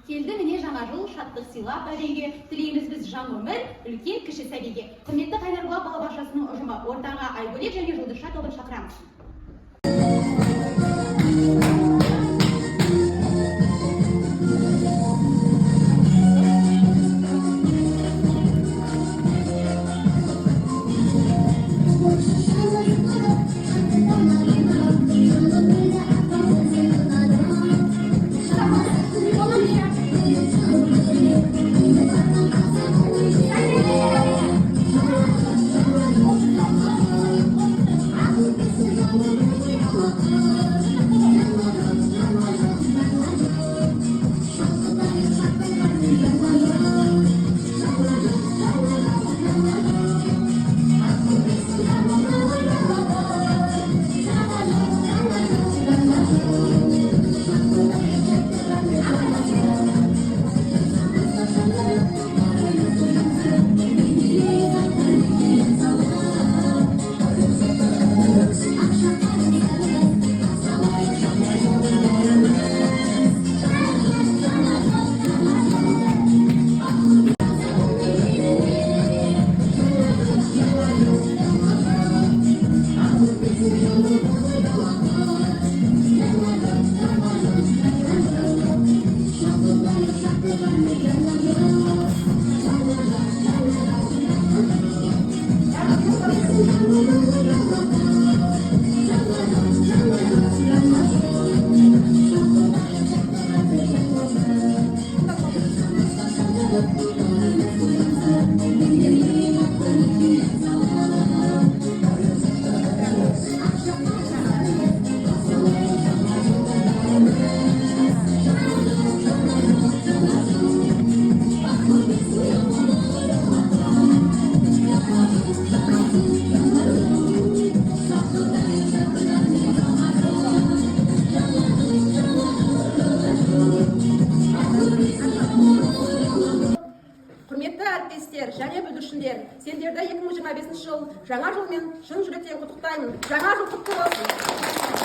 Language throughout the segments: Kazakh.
Келді міне жаңа жыл, шаттық сыйлап әреге, тілейміз біз жаңа өмір, үлкен кіші сәбиге. Құрметті Қайнарбұлақ балабақшасының ұжымы ортаға Айгөлек және Жұлдызша тобын шақырамыз. және бүлдіршіндер, сендерді 2025 жыл жаңа жылмен шын жүректен құттықтаймын. Жаңа жыл құтты болсын.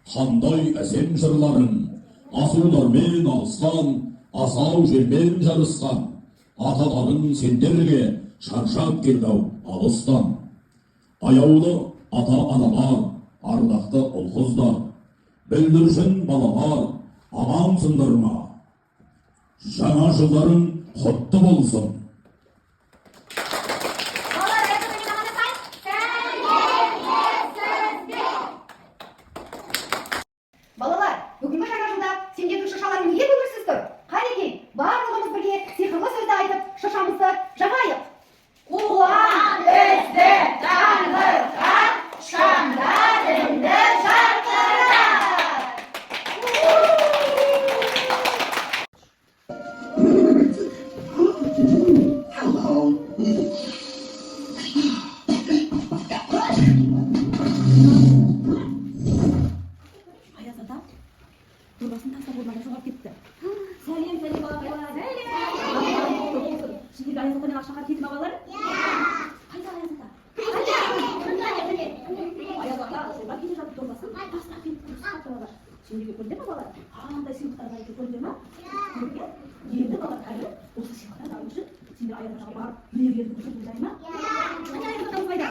қандай әсем жырларын асулармен алысқан, асау желмен жарысқан аталарың сендерге шаршап келді-ау алыстан. Аяулы ата-аналар, ардақты ұл-қыздар, бүлдіршін балалар, амансыңдар ма? Жаңа жылдарың құтты болсын. Балалар, бүгінгі жаңа жылда сендердің шыршаларың неге көңілсіз тұр? Қанекей, барлығымыз бірге сиқырлы сөзді айтып, шыршамызды жағайық. Қуан бізді жаңғырған, шамдарыңды жарқырат. Аяз ата, дорбасын тастап орнына жоғалып кетті. Сәлем, сәлем балақайлар. Сендерге Аяз атамен ақша қарыз кетті ме балалар? Қайда Аяз ата? Аяз ата, жолға келе жатып дорбасын тастап кетті. Балалар, сендерге көрді ме балалар? Қандай сыйлықтар бар екен, көрді ме? Көрген? Енді балалар, қазір осы сыйлықтарды алу үшін сендер Аяз атаға барып өнерлеріңді көрсетіңіздер ме? Аяз атамыз қайда?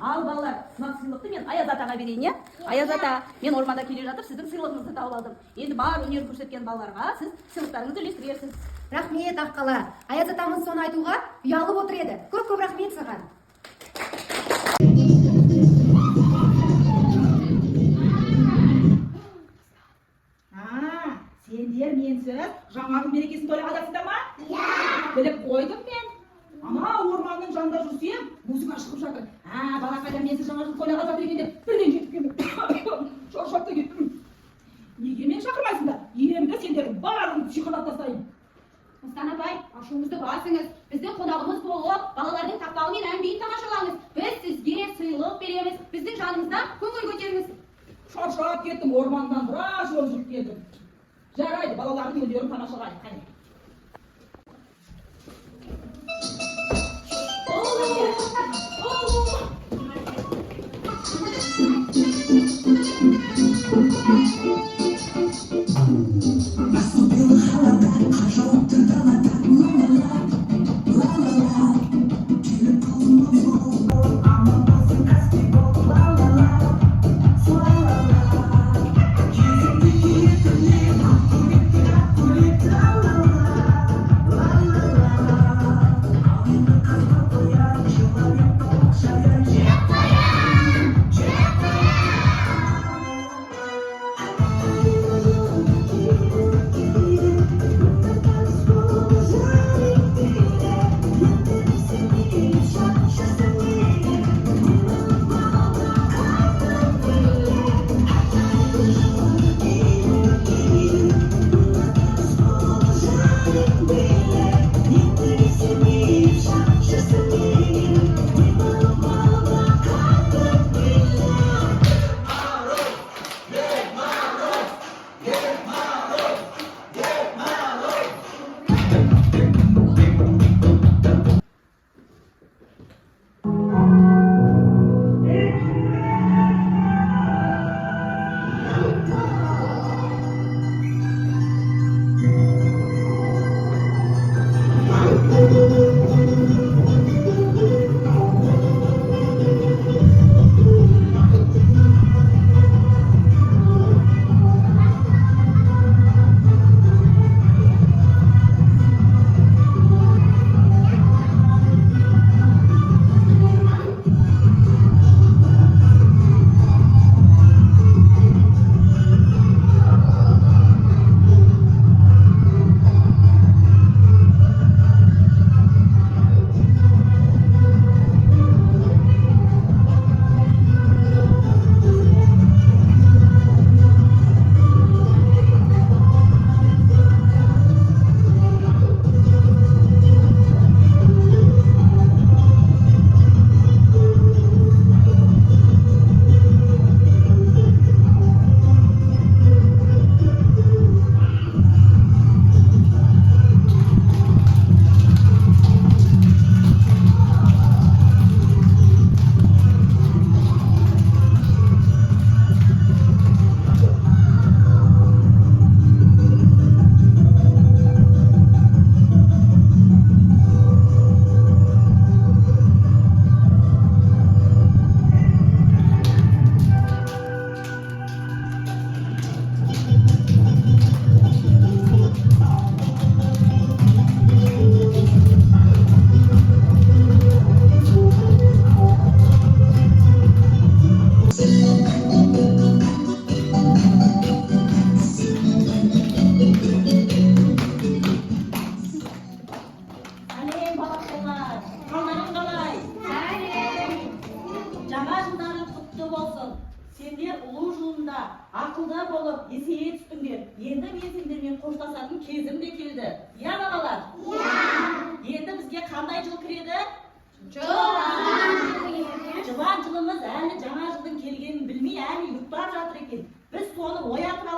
Ал балалар, мына сыйлықты мен Аяз атаға берейін, иә? Аяз ата, мен орманда келе жатып сіздің сыйлығыңызды тауып алдым. Енді бар өнер көрсеткен балаларға сіз сыйлықтарыңызды үлестірерсіз. Рахмет, аққала. Аяз атамыз соны айтуға ұялып отыр еді. Көп рахмет саған. Сендер менсіз жаңа жыл мерекесін тойлауға жатсыңдар ма? Біліп қойдым мен. Ана орманның жанында жүрсем, музыка шығып жатыр. Балақайлар менсіз жаңа жыл тойлауға жатыр екен деп бірден жетіп келдім. Шаршап та кеттім. Неге мен шақырмайсыңдар? Енді сендердің барлығыңды сиқырлап тастайын. Мыстан апай, ашуыңызды басыңыз. Біздің қонағымыз болып, балалардың тақпағы мен ән-биін тамашалаңыз. Біз сізге сыйлық береміз. Біздің жанымыздан көңіл көтеріңіз. Шаршап кеттім, ормандан біраз жол жүріп келдім. Жарайды, балалардың өнерін тамашалайық. Қане.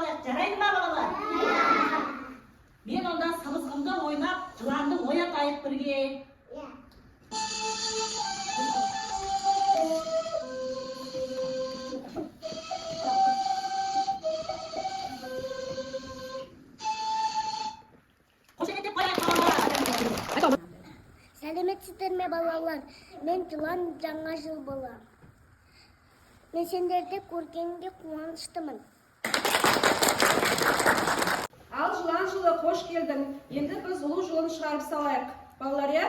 алайық, жарайды ма балалар? Мен онда сыбызғымды ойнап, жыланды оятайық бірге. Қошеметтеп қояйық балалар. Сәлеметсіздер ме балалар? Мен жылан жаңа жыл болам. Мен сендерді көргенге қуаныштымын. Ал жылан жылы қош келдің. Енді біз ұлу жылын шығарып салайық. Балалар, иә?